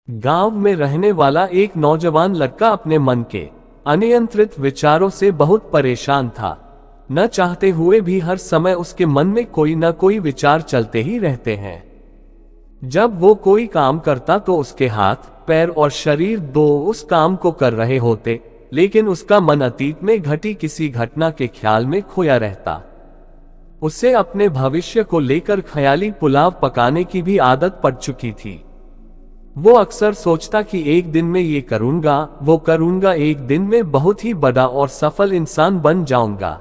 गांव में रहने वाला एक नौजवान लड़का अपने मन के अनियंत्रित विचारों से बहुत परेशान था। न चाहते हुए भी हर समय उसके मन में कोई न कोई विचार चलते ही रहते हैं। जब वो कोई काम करता तो उसके हाथ, पैर और शरीर दो उस काम को कर रहे होते, लेकिन उसका मन अतीत में घटी किसी घटना के ख्याल में खोया रहता। उसे अपने भविष्य को लेकर ख्याली पुलाव पकाने की भी आदत पड़ चुकी थी। वो अक्सर सोचता कि एक दिन में ये करूंगा, वो करूंगा, एक दिन में बहुत ही बड़ा और सफल इंसान बन जाऊंगा।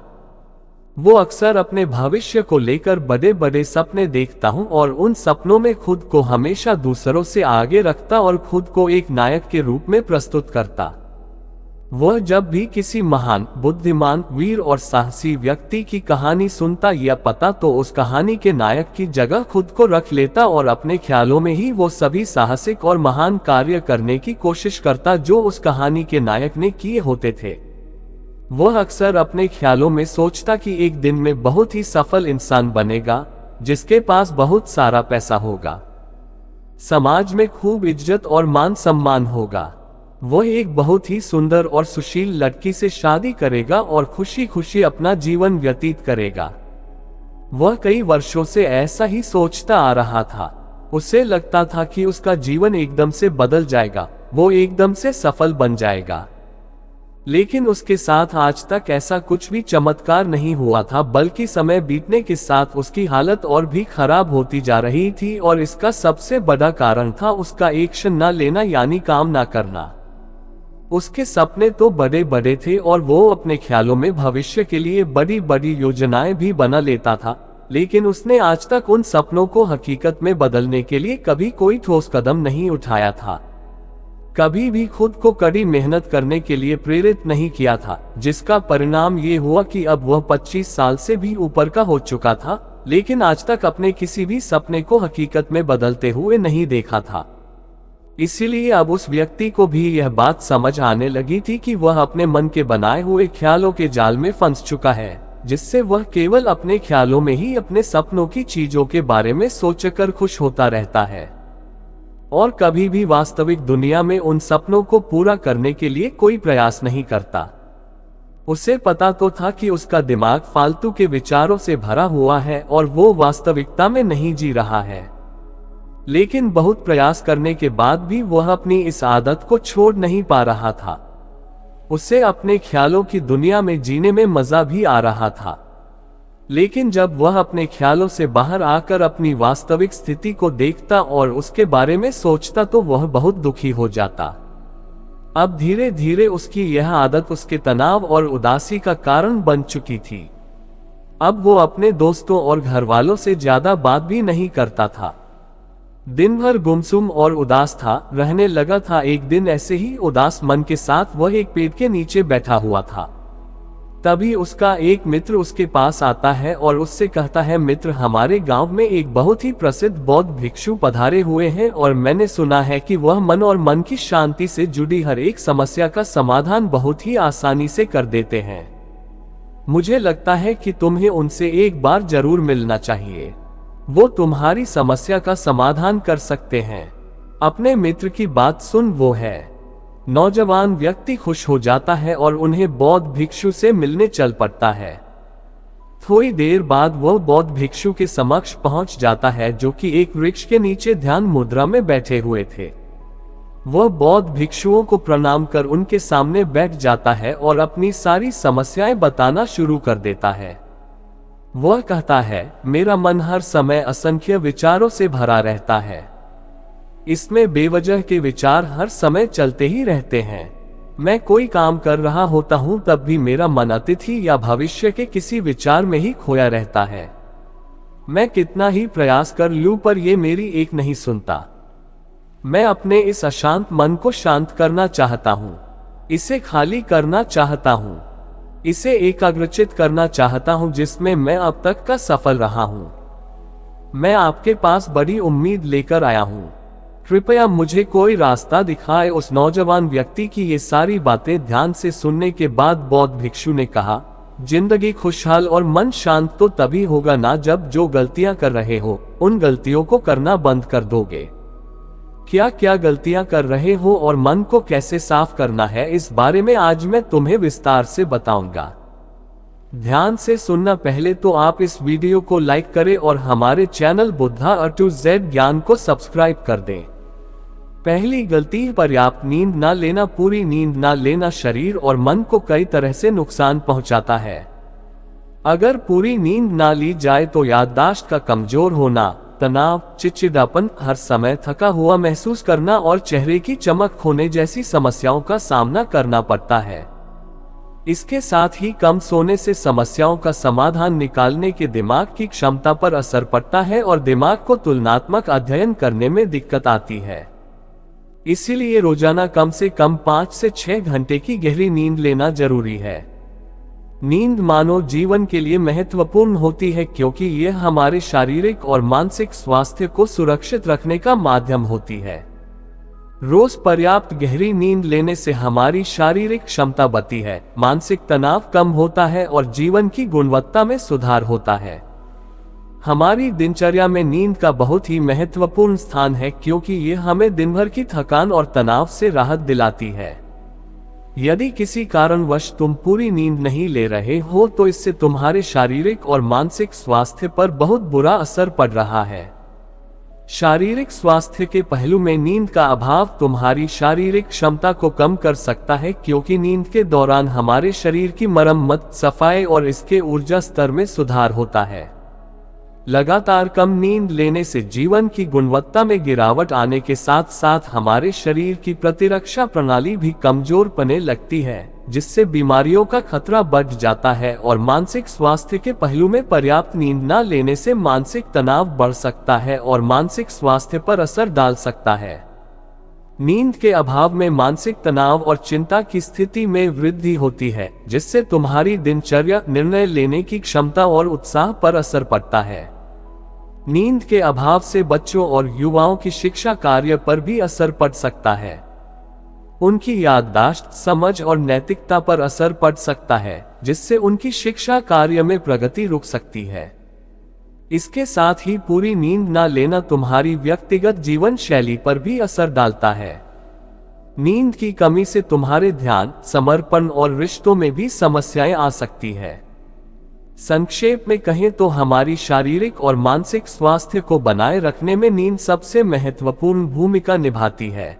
वो अक्सर अपने भविष्य को लेकर बड़े बड़े सपने देखता हूं और उन सपनों में खुद को हमेशा दूसरों से आगे रखता और खुद को एक नायक के रूप में प्रस्तुत करता। वह जब भी किसी महान, बुद्धिमान, वीर और साहसी व्यक्ति की कहानी सुनता या पता तो उस कहानी के नायक की जगह खुद को रख लेता और अपने ख्यालों में ही वो सभी साहसिक और महान कार्य करने की कोशिश करता जो उस कहानी के नायक ने किए होते थे। वह अक्सर अपने ख्यालों में सोचता कि एक दिन में बहुत ही सफल इंसान बनेगा, जिसके पास बहुत सारा पैसा होगा, समाज में खूब इज्जत और मान सम्मान होगा। वह एक बहुत ही सुंदर और सुशील लड़की से शादी करेगा और खुशी खुशी अपना जीवन व्यतीत करेगा। वह कई वर्षों से ऐसा ही सोचता आ रहा था। उसे लगता था कि उसका जीवन एकदम से बदल जाएगा, वो एकदम से सफल बन जाएगा। लेकिन उसके साथ आज तक ऐसा कुछ भी चमत्कार नहीं हुआ था, बल्कि समय बीतने के साथ उसकी हालत और भी खराब होती जा रही थी और इसका सबसे बड़ा कारण था उसका एक्शन न लेना, यानी काम ना करना। उसके सपने तो बड़े बड़े थे और वो अपने ख्यालों में भविष्य के लिए बड़ी बड़ी योजनाएं भी बना लेता था, लेकिन उसने आज तक उन सपनों को हकीकत में बदलने के लिए कभी कोई ठोस कदम नहीं उठाया था। कभी भी खुद को कड़ी मेहनत करने के लिए प्रेरित नहीं किया था, जिसका परिणाम ये हुआ कि अब वह 25 साल से भी ऊपर का हो चुका था, लेकिन आज तक अपने किसी भी सपने को हकीकत में बदलते हुए नहीं देखा था। इसीलिए अब उस व्यक्ति को भी यह बात समझ आने लगी थी कि वह अपने मन के बनाए हुए ख्यालों के जाल में फंस चुका है, जिससे वह केवल अपने ख्यालों में ही अपने सपनों की चीजों के बारे में सोचकर खुश होता रहता है और कभी भी वास्तविक दुनिया में उन सपनों को पूरा करने के लिए कोई प्रयास नहीं करता। उसे पता तो था कि उसका दिमाग फालतू के विचारों से भरा हुआ है और वो वास्तविकता में नहीं जी रहा है, लेकिन बहुत प्रयास करने के बाद भी वह अपनी इस आदत को छोड़ नहीं पा रहा था। उसे अपने ख्यालों की दुनिया में जीने में मजा भी आ रहा था, लेकिन जब वह अपने ख्यालों से बाहर आकर अपनी वास्तविक स्थिति को देखता और उसके बारे में सोचता तो वह बहुत दुखी हो जाता। अब धीरे धीरे उसकी यह आदत उसके तनाव और उदासी का कारण बन चुकी थी। अब वो अपने दोस्तों और घर वालों से ज्यादा बात भी नहीं करता था। दिन भर गुमसुम और उदास था, रहने लगा था। एक दिन ऐसे ही उदास मन के साथ वह एक पेड़ के नीचे बैठा हुआ था। तभी उसका एक मित्र उसके पास आता है और उससे कहता है, मित्र, हमारे गांव में एक बहुत ही प्रसिद्ध बौद्ध भिक्षु पधारे हुए हैं और मैंने सुना है कि वह मन और मन की शांति से जुड़ी हर एक समस्या का समाधान बहुत ही आसानी से कर देते हैं। मुझे लगता है कि तुम्हें उनसे एक बार जरूर मिलना चाहिए, वो तुम्हारी समस्या का समाधान कर सकते हैं। अपने मित्र की बात सुन वो है नौजवान व्यक्ति खुश हो जाता है और उन्हें बौद्ध भिक्षु से मिलने चल पड़ता है। थोड़ी देर बाद वह बौद्ध भिक्षु के समक्ष पहुंच जाता है, जो कि एक वृक्ष के नीचे ध्यान मुद्रा में बैठे हुए थे। वह बौद्ध भिक्षुओं को प्रणाम कर उनके सामने बैठ जाता है और अपनी सारी समस्याएं बताना शुरू कर देता है। वह कहता है, मेरा मन हर समय असंख्य विचारों से भरा रहता है। इसमें बेवजह के विचार हर समय चलते ही रहते हैं। मैं कोई काम कर रहा होता हूं तब भी मेरा मन अतीत या भविष्य के किसी विचार में ही खोया रहता है। मैं कितना ही प्रयास कर लूं पर यह मेरी एक नहीं सुनता। मैं अपने इस अशांत मन को शांत करना चाहता हूं, इसे खाली करना चाहता हूं, इसे एकाग्रचित करना चाहता हूं जिसमें मैं अब तक का सफल रहा हूं। मैं आपके पास बड़ी उम्मीद लेकर आया हूं, कृपया मुझे कोई रास्ता दिखाए। उस नौजवान व्यक्ति की ये सारी बातें ध्यान से सुनने के बाद बौद्ध भिक्षु ने कहा, जिंदगी खुशहाल और मन शांत तो तभी होगा ना जब जो गलतियां कर रहे हो उन गलतियों को करना बंद कर दोगे। क्या क्या गलतियां कर रहे हो और मन को कैसे साफ करना है, इस बारे में आज मैं तुम्हें विस्तार से बताऊंगा। ध्यान से सुनना। पहले तो आप इस वीडियो को लाइक करें और हमारे channel Buddha A to Z ज्ञान को सब्सक्राइब कर दें। पहली गलती, पर्याप्त नींद ना लेना। पूरी नींद ना लेना शरीर और मन को कई तरह से नुकसान पहुंचाता है। अगर पूरी नींद ना ली जाए तो याददाश्त का कमजोर होना, तनाव, चिड़चिड़ापन, हर समय थका हुआ महसूस करना और चेहरे की चमक खोने जैसी समस्याओं का सामना करना पड़ता है। इसके साथ ही कम सोने से समस्याओं का समाधान निकालने के दिमाग की क्षमता पर असर पड़ता है और दिमाग को तुलनात्मक अध्ययन करने में दिक्कत आती है। इसीलिए रोजाना कम से कम 5 से 6 घंटे की गहरी नींद लेना जरूरी है। नींद मानव जीवन के लिए महत्वपूर्ण होती है क्योंकि यह हमारे शारीरिक और मानसिक स्वास्थ्य को सुरक्षित रखने का माध्यम होती है। रोज पर्याप्त गहरी नींद लेने से हमारी शारीरिक क्षमता बढ़ती है, मानसिक तनाव कम होता है और जीवन की गुणवत्ता में सुधार होता है। हमारी दिनचर्या में नींद का बहुत ही महत्वपूर्ण स्थान है क्योंकि यह हमें दिन भर की थकान और तनाव से राहत दिलाती है। यदि किसी कारणवश तुम पूरी नींद नहीं ले रहे हो तो इससे तुम्हारे शारीरिक और मानसिक स्वास्थ्य पर बहुत बुरा असर पड़ रहा है। शारीरिक स्वास्थ्य के पहलू में नींद का अभाव तुम्हारी शारीरिक क्षमता को कम कर सकता है क्योंकि नींद के दौरान हमारे शरीर की मरम्मत, सफाई और इसके ऊर्जा स्तर में सुधार होता है। लगातार कम नींद लेने से जीवन की गुणवत्ता में गिरावट आने के साथ साथ हमारे शरीर की प्रतिरक्षा प्रणाली भी कमजोर पड़ने लगती है, जिससे बीमारियों का खतरा बढ़ जाता है। और मानसिक स्वास्थ्य के पहलू में पर्याप्त नींद न लेने से मानसिक तनाव बढ़ सकता है और मानसिक स्वास्थ्य पर असर डाल सकता है। नींद के अभाव में मानसिक तनाव और चिंता की स्थिति में वृद्धि होती है, जिससे तुम्हारी दिनचर्या, निर्णय लेने की क्षमता और उत्साह पर असर पड़ता है। नींद के अभाव से बच्चों और युवाओं की शिक्षा कार्य पर भी असर पड़ सकता है। उनकी याददाश्त, समझ और नैतिकता पर असर पड़ सकता है, जिससे उनकी शिक्षा कार्य में प्रगति रुक सकती है। इसके साथ ही पूरी नींद ना लेना तुम्हारी व्यक्तिगत जीवन शैली पर भी असर डालता है। नींद की कमी से तुम्हारे ध्यान, समर्पण और रिश्तों में भी समस्याएं आ सकती है। संक्षेप में कहें तो हमारी शारीरिक और मानसिक स्वास्थ्य को बनाए रखने में नींद सबसे महत्वपूर्ण भूमिका निभाती है।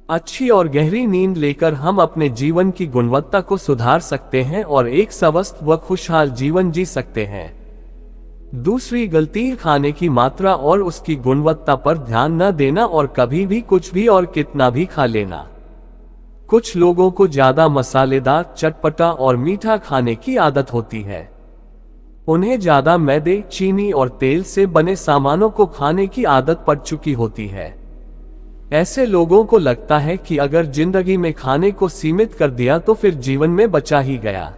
अच्छी और गहरी नींद लेकर हम अपने जीवन की गुणवत्ता को सुधार सकते हैं और एक स्वस्थ व खुशहाल जीवन जी सकते हैं। दूसरी गलती, खाने की मात्रा और उसकी गुणवत्ता पर ध्यान न देना और कभी भी कुछ भी और कितना भी खा लेना। कुछ लोगों को ज्यादा मसालेदार, चटपटा और मीठा खाने की आदत होती है। उन्हें ज्यादा मैदे, चीनी और तेल से बने सामानों को खाने की आदत पड़ चुकी होती है। ऐसे लोगों को लगता है कि अगर जिंदगी में खाने को सीमित कर दिया तो फिर जीवन में बचा ही गया,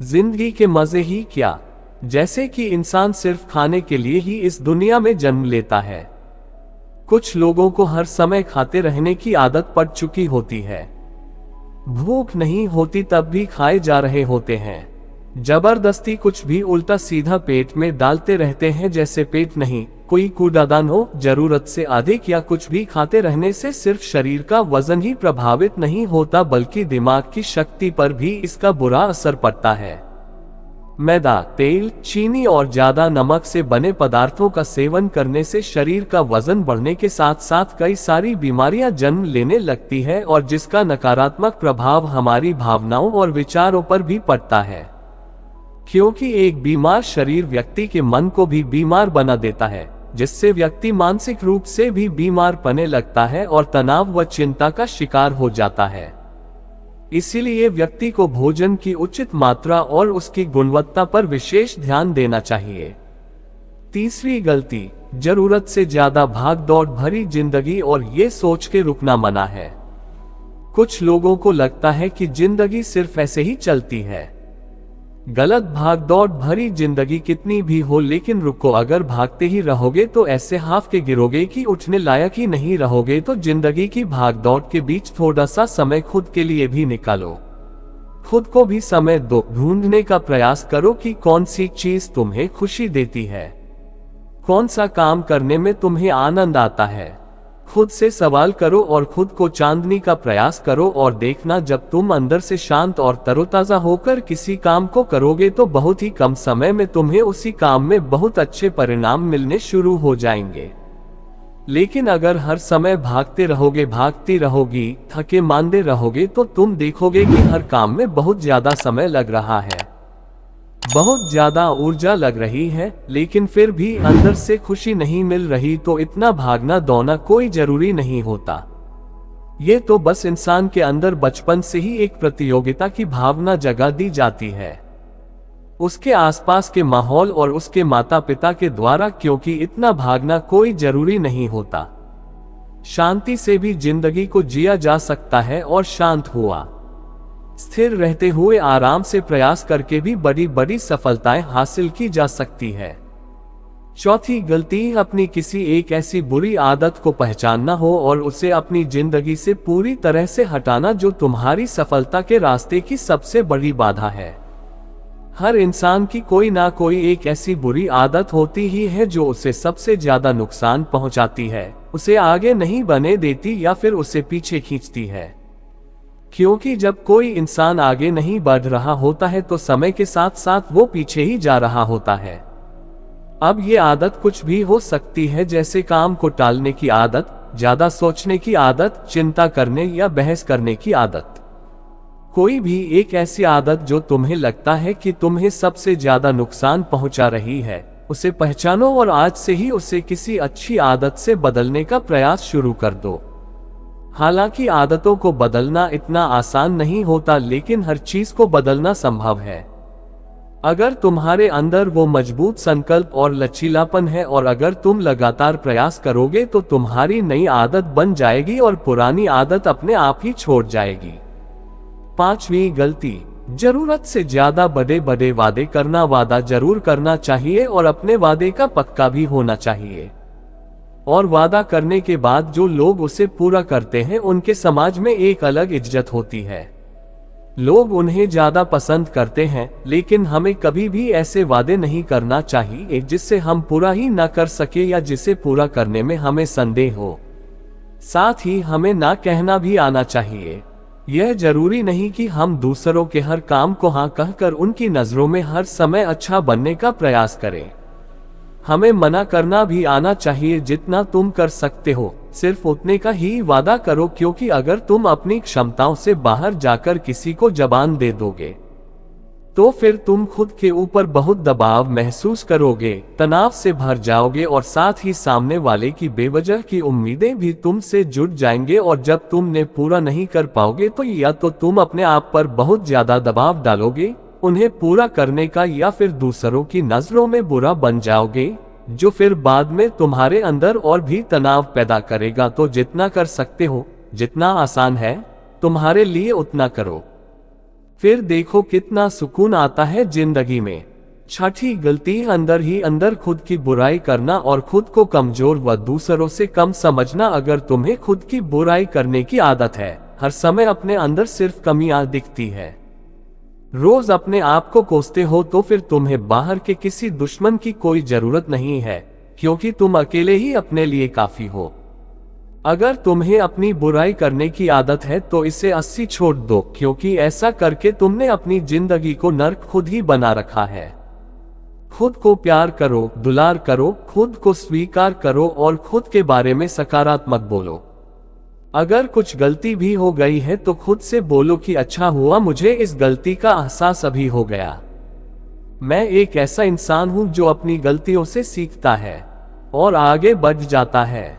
जिंदगी के मजे ही क्या, जैसे कि इंसान सिर्फ खाने के लिए ही इस दुनिया में जन्म लेता है। कुछ लोगों को हर समय खाते रहने की आदत पड़ चुकी होती है। भूख नहीं होती तब भी खाए जा रहे होते हैं। जबरदस्ती कुछ भी उल्टा सीधा पेट में डालते रहते हैं, जैसे पेट नहीं कोई कूड़ादान हो। जरूरत से अधिक या कुछ भी खाते रहने से सिर्फ शरीर का वजन ही प्रभावित नहीं होता बल्कि दिमाग की शक्ति पर भी इसका बुरा असर पड़ता है। मैदा, तेल, चीनी और ज्यादा नमक से बने पदार्थों का सेवन करने से शरीर का वजन बढ़ने के साथ साथ कई सारी बीमारियां जन्म लेने लगती है और जिसका नकारात्मक प्रभाव हमारी भावनाओं और विचारों पर भी पड़ता है, क्योंकि एक बीमार शरीर व्यक्ति के मन को भी बीमार बना देता है, जिससे व्यक्ति मानसिक रूप से भी बीमार पड़ने लगता है और तनाव व चिंता का शिकार हो जाता है। इसीलिए व्यक्ति को भोजन की उचित मात्रा और उसकी गुणवत्ता पर विशेष ध्यान देना चाहिए। तीसरी गलती, जरूरत से ज्यादा भाग दौड़ भरी जिंदगी और ये सोच के रुकना मना है। कुछ लोगों को लगता है कि जिंदगी सिर्फ ऐसे ही चलती है। गलत, भाग दौड़ भरी जिंदगी कितनी भी हो लेकिन रुको, अगर भागते ही रहोगे तो ऐसे हाफ के गिरोगे कि उठने लायक ही नहीं रहोगे। तो जिंदगी की भाग दौड़ के बीच थोड़ा सा समय खुद के लिए भी निकालो, खुद को भी समय दो। ढूंढने का प्रयास करो कि कौन सी चीज तुम्हें खुशी देती है, कौन सा काम करने में तुम्हें आनंद आता है। खुद से सवाल करो और खुद को चांदनी का प्रयास करो और देखना, जब तुम अंदर से शांत और तरोताजा होकर किसी काम को करोगे तो बहुत ही कम समय में तुम्हें उसी काम में बहुत अच्छे परिणाम मिलने शुरू हो जाएंगे। लेकिन अगर हर समय भागते रहोगे, भागती रहोगी, थके मांदे रहोगे तो तुम देखोगे कि हर काम में बहुत ज्यादा समय लग रहा है, बहुत ज्यादा ऊर्जा लग रही है, लेकिन फिर भी अंदर से खुशी नहीं मिल रही। तो इतना भागना दौड़ना कोई जरूरी नहीं होता। ये तो बस इंसान के अंदर बचपन से ही एक प्रतियोगिता की भावना जगा दी जाती है, उसके आसपास के माहौल और उसके माता पिता के द्वारा, क्योंकि इतना भागना कोई जरूरी नहीं होता। शांति से भी जिंदगी को जिया जा सकता है और शांत हुआ, स्थिर रहते हुए, आराम से प्रयास करके भी बड़ी बड़ी सफलताएं हासिल की जा सकती है। चौथी गलती, अपनी किसी एक ऐसी बुरी आदत को पहचानना हो और उसे अपनी जिंदगी से पूरी तरह से हटाना जो तुम्हारी सफलता के रास्ते की सबसे बड़ी बाधा है। हर इंसान की कोई ना कोई एक ऐसी बुरी आदत होती ही है जो उसे सबसे ज्यादा नुकसान पहुंचाती है, उसे आगे नहीं बढ़ने देती या फिर उसे पीछे खींचती है। क्योंकि जब कोई इंसान आगे नहीं बढ़ रहा होता है तो समय के साथ साथ वो पीछे ही जा रहा होता है। अब ये आदत कुछ भी हो सकती है, जैसे काम को टालने की आदत, ज्यादा सोचने की आदत, चिंता करने या बहस करने की आदत। कोई भी एक ऐसी आदत जो तुम्हें लगता है कि तुम्हें सबसे ज्यादा नुकसान पहुंचा रही है, उसे पहचानो और आज से ही उसे किसी अच्छी आदत से बदलने का प्रयास शुरू कर दो। हालांकि आदतों को बदलना इतना आसान नहीं होता, लेकिन हर चीज को बदलना संभव है। अगर तुम्हारे अंदर वो मजबूत संकल्प और लचीलापन है और अगर तुम लगातार प्रयास करोगे तो तुम्हारी नई आदत बन जाएगी और पुरानी आदत अपने आप ही छोड़ जाएगी। पांचवी गलती, जरूरत से ज्यादा बड़े बड़े वादे करना। वादा जरूर करना चाहिए और अपने वादे का पक्का भी होना चाहिए, और वादा करने के बाद जो लोग उसे पूरा करते हैं उनके समाज में एक अलग इज्जत होती है। लोग उन्हें ज्यादा पसंद करते हैं, लेकिन हमें कभी भी ऐसे वादे नहीं करना चाहिए जिससे हम पूरा ही ना कर सके या जिसे पूरा करने में हमें संदेह हो। साथ ही हमें ना कहना भी आना चाहिए। यह जरूरी नहीं कि हम दूसरों के हर काम को हाँ कहकर उनकी नजरों में हर समय अच्छा बनने का प्रयास करें। हमें मना करना भी आना चाहिए। जितना तुम कर सकते हो सिर्फ उतने का ही वादा करो, क्योंकि अगर तुम अपनी क्षमताओं से बाहर जाकर किसी को जबान दे दोगे तो फिर तुम खुद के ऊपर बहुत दबाव महसूस करोगे, तनाव से भर जाओगे और साथ ही सामने वाले की बेवजह की उम्मीदें भी तुमसे जुड़ जाएंगे। और जब तुमने पूरा नहीं कर पाओगे तो या तो तुम अपने आप पर बहुत ज्यादा दबाव डालोगे उन्हें पूरा करने का, या फिर दूसरों की नजरों में बुरा बन जाओगे, जो फिर बाद में तुम्हारे अंदर और भी तनाव पैदा करेगा। तो जितना कर सकते हो, जितना आसान है तुम्हारे लिए उतना करो, फिर देखो कितना सुकून आता है जिंदगी में। छठी गलती, अंदर ही अंदर खुद की बुराई करना और खुद को कमजोर व दूसरों से कम समझना। अगर तुम्हें खुद की बुराई करने की आदत है, हर समय अपने अंदर सिर्फ कमियां दिखती है, रोज अपने आप को कोसते हो, तो फिर तुम्हें बाहर के किसी दुश्मन की कोई जरूरत नहीं है, क्योंकि तुम अकेले ही अपने लिए काफी हो। अगर तुम्हें अपनी बुराई करने की आदत है तो इसे 80 छोड़ दो, क्योंकि ऐसा करके तुमने अपनी जिंदगी को नर्क खुद ही बना रखा है। खुद को प्यार करो, दुलार करो, खुद को स्वीकार करो और खुद के बारे में सकारात्मक बोलो। अगर कुछ गलती भी हो गई है तो खुद से बोलो कि अच्छा हुआ मुझे इस गलती का एहसास अभी हो गया। मैं एक ऐसा इंसान हूं जो अपनी गलतियों से सीखता है और आगे बढ़ जाता है।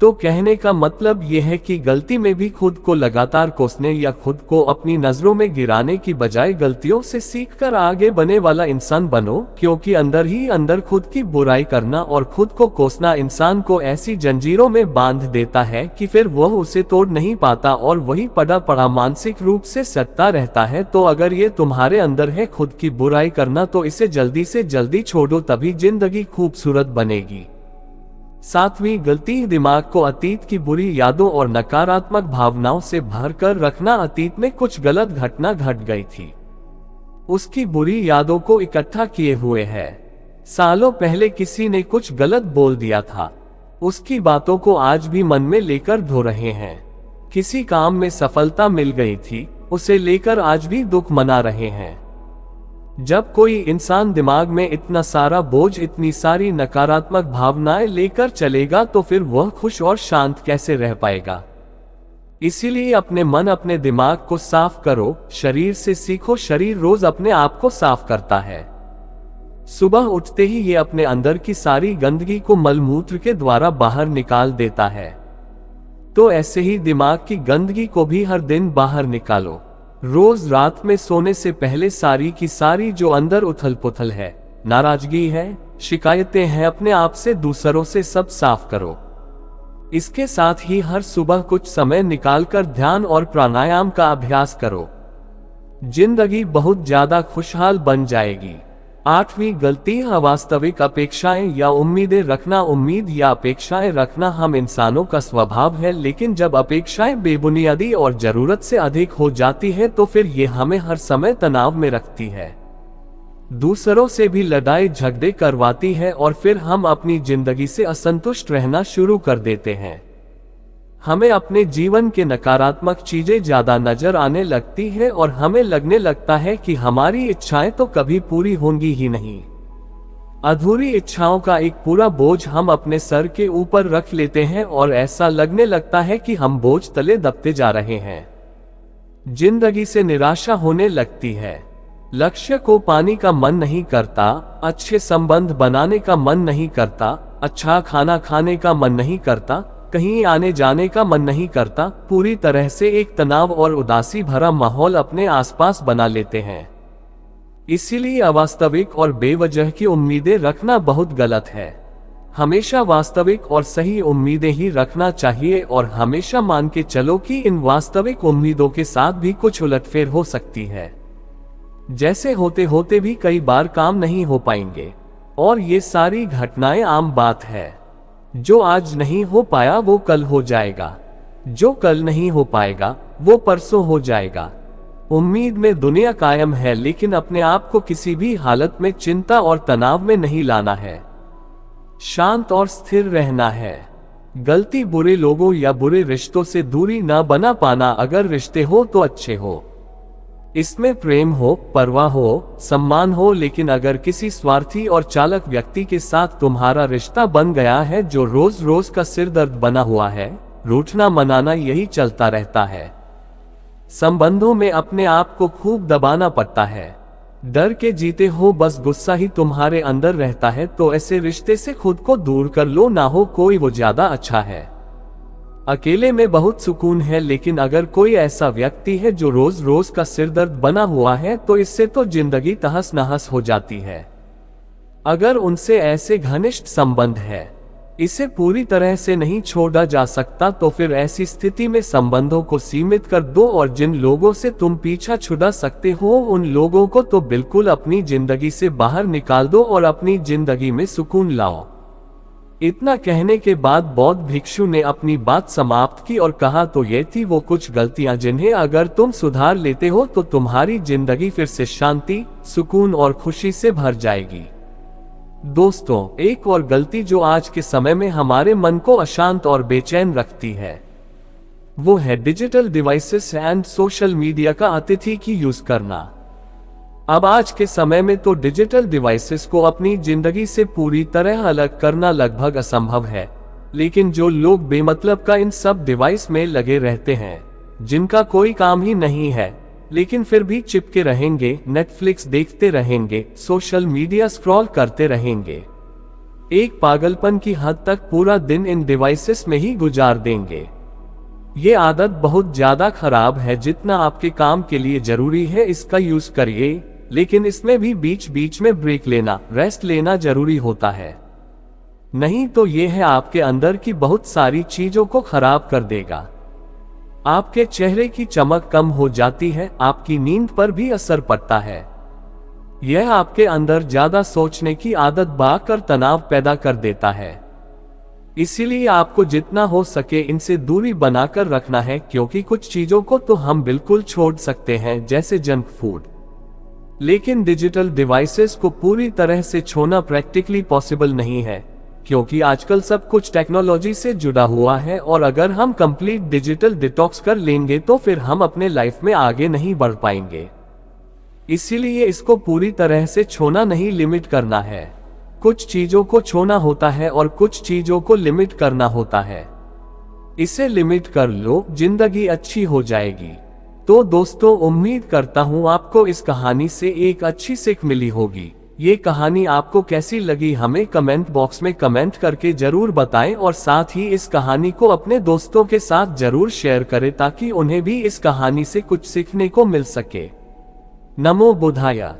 तो कहने का मतलब यह है कि गलती में भी खुद को लगातार कोसने या खुद को अपनी नजरों में गिराने की बजाय गलतियों से सीखकर आगे बढ़ने वाला इंसान बनो, क्योंकि अंदर ही अंदर खुद की बुराई करना और खुद को कोसना इंसान को ऐसी जंजीरों में बांध देता है कि फिर वह उसे तोड़ नहीं पाता और वही पड़ा पड़ा मानसिक रूप से सत्ता रहता है। तो अगर ये तुम्हारे अंदर है खुद की बुराई करना, तो इसे जल्दी से जल्दी छोड़ो, तभी जिंदगी खूबसूरत बनेगी। सातवीं गलती, दिमाग को अतीत की बुरी यादों और नकारात्मक भावनाओं से भरकर रखना। अतीत में कुछ गलत घटना घट गई थी, उसकी बुरी यादों को इकट्ठा किए हुए है। सालों पहले किसी ने कुछ गलत बोल दिया था, उसकी बातों को आज भी मन में लेकर धो रहे हैं। किसी काम में सफलता मिल गई थी, उसे लेकर आज भी दुख मना रहे हैं। जब कोई इंसान दिमाग में इतना सारा बोझ, इतनी सारी नकारात्मक भावनाएं लेकर चलेगा तो फिर वह खुश और शांत कैसे रह पाएगा। इसीलिए अपने मन, अपने दिमाग को साफ करो। शरीर से सीखो, शरीर रोज अपने आप को साफ करता है। सुबह उठते ही ये अपने अंदर की सारी गंदगी को मलमूत्र के द्वारा बाहर निकाल देता है। तो ऐसे ही दिमाग की गंदगी को भी हर दिन बाहर निकालो। रोज रात में सोने से पहले सारी की सारी जो अंदर उथल पुथल है, नाराजगी है, शिकायतें हैं अपने आप से, दूसरों से, सब साफ करो। इसके साथ ही हर सुबह कुछ समय निकालकर ध्यान और प्राणायाम का अभ्यास करो। जिंदगी बहुत ज्यादा खुशहाल बन जाएगी। 8वीं गलती, अवास्तविक अपेक्षाएं या उम्मीदें रखना। उम्मीद या अपेक्षाएं रखना हम इंसानों का स्वभाव है, लेकिन जब अपेक्षाएं बेबुनियादी और जरूरत से अधिक हो जाती है तो फिर ये हमें हर समय तनाव में रखती है, दूसरों से भी लड़ाई झगड़े करवाती है और फिर हम अपनी जिंदगी से असंतुष्ट रहना शुरू कर देते हैं। हमें अपने जीवन के नकारात्मक चीजें ज्यादा नजर आने लगती है और हमें लगने लगता है कि हमारी इच्छाएं तो कभी पूरी होंगी ही नहीं। अधूरी इच्छाओं का एक पूरा बोझ हम अपने सर के ऊपर रख लेते हैं और ऐसा लगने लगता है कि हम बोझ तले दबते जा रहे हैं। जिंदगी से निराशा होने लगती है, लक्ष्य को पाने का मन नहीं करता, अच्छे संबंध बनाने का मन नहीं करता, अच्छा खाना खाने का मन नहीं करता, कहीं आने जाने का मन नहीं करता। पूरी तरह से एक तनाव और उदासी भरा माहौल अपने आसपास बना लेते हैं। इसीलिए अवास्तविक और बेवजह की उम्मीदें रखना बहुत गलत है। हमेशा वास्तविक और सही उम्मीदें ही रखना चाहिए और हमेशा मान के चलो कि इन वास्तविक उम्मीदों के साथ भी कुछ उलटफेर हो सकती है। जैसे होते होते भी कई बार काम नहीं हो पाएंगे और ये सारी घटनाएं आम बात है। जो आज नहीं हो पाया वो कल हो जाएगा, जो कल नहीं हो पाएगा वो परसों हो जाएगा। उम्मीद में दुनिया कायम है, लेकिन अपने आप को किसी भी हालत में चिंता और तनाव में नहीं लाना है। शांत और स्थिर रहना है। गलती बुरे लोगों या बुरे रिश्तों से दूरी न बना पाना। अगर रिश्ते हो तो अच्छे हो, इसमें प्रेम हो, परवाह हो, सम्मान हो, लेकिन अगर किसी स्वार्थी और चालक व्यक्ति के साथ तुम्हारा रिश्ता बन गया है जो रोज रोज का सिरदर्द बना हुआ है, रूठना मनाना यही चलता रहता है। संबंधों में अपने आप को खूब दबाना पड़ता है, डर के जीते हो, बस गुस्सा ही तुम्हारे अंदर रहता है, तो ऐसे रिश्ते से खुद को दूर कर लो, ना हो कोई वो ज्यादा अच्छा है। अकेले में बहुत सुकून है, लेकिन अगर कोई ऐसा व्यक्ति है जो रोज रोज का सिरदर्द बना हुआ है तो इससे तो जिंदगी तहस नहस हो जाती है। अगर उनसे ऐसे घनिष्ठ संबंध है, इसे पूरी तरह से नहीं छोड़ा जा सकता, तो फिर ऐसी स्थिति में संबंधों को सीमित कर दो और जिन लोगों से तुम पीछा छुड़ा सकते हो उन लोगों को तो बिल्कुल अपनी जिंदगी से बाहर निकाल दो और अपनी जिंदगी में सुकून लाओ। इतना कहने के बाद बौद्ध भिक्षु ने अपनी बात समाप्त की और कहा, तो ये थी वो कुछ गलतियां जिन्हें अगर तुम सुधार लेते हो तो तुम्हारी जिंदगी फिर से शांति, सुकून और खुशी से भर जाएगी। दोस्तों, एक और गलती जो आज के समय में हमारे मन को अशांत और बेचैन रखती है, वो है digital devices and social media का अतिथि यूज करना। अब आज के समय में तो डिजिटल डिवाइसेस को अपनी जिंदगी से पूरी तरह अलग करना लगभग असंभव है, लेकिन जो लोग बेमतलब का इन सब डिवाइस में लगे रहते हैं, जिनका कोई काम ही नहीं है, लेकिन फिर भी चिपके रहेंगे, नेटफ्लिक्स देखते रहेंगे, सोशल मीडिया स्क्रॉल करते रहेंगे, एक पागलपन की हद तक पूरा दिन इन डिवाइसेस में ही गुजार देंगे। ये आदत बहुत ज्यादा खराब है। जितना आपके काम के लिए जरूरी है इसका यूज करिए, लेकिन इसमें भी बीच बीच में ब्रेक लेना, रेस्ट लेना जरूरी होता है, नहीं तो ये है आपके अंदर की बहुत सारी चीजों को खराब कर देगा। आपके चेहरे की चमक कम हो जाती है, आपकी नींद पर भी असर पड़ता है। यह आपके अंदर ज्यादा सोचने की आदत बढ़ाकर तनाव पैदा कर देता है। इसीलिए आपको जितना हो सके इनसे दूरी बनाकर रखना है, क्योंकि कुछ चीजों को तो हम बिल्कुल छोड़ सकते हैं, जैसे जंक फूड, लेकिन डिजिटल डिवाइसेस को पूरी तरह से छोड़ना प्रैक्टिकली पॉसिबल नहीं है। क्योंकि आजकल सब कुछ टेक्नोलॉजी से जुड़ा हुआ है और अगर हम कंप्लीट डिजिटल डिटॉक्स कर लेंगे तो फिर हम अपने लाइफ में आगे नहीं बढ़ पाएंगे। इसीलिए इसको पूरी तरह से छोड़ना नहीं, लिमिट करना है। कुछ चीजों को छोड़ना होता है और कुछ चीजों को लिमिट करना होता है। इसे लिमिट कर लो, जिंदगी अच्छी हो जाएगी। तो दोस्तों, उम्मीद करता हूँ आपको इस कहानी से एक अच्छी सीख मिली होगी। ये कहानी आपको कैसी लगी हमें कमेंट बॉक्स में कमेंट करके जरूर बताएं और साथ ही इस कहानी को अपने दोस्तों के साथ जरूर शेयर करें ताकि उन्हें भी इस कहानी से कुछ सीखने को मिल सके। नमो बुद्धाय।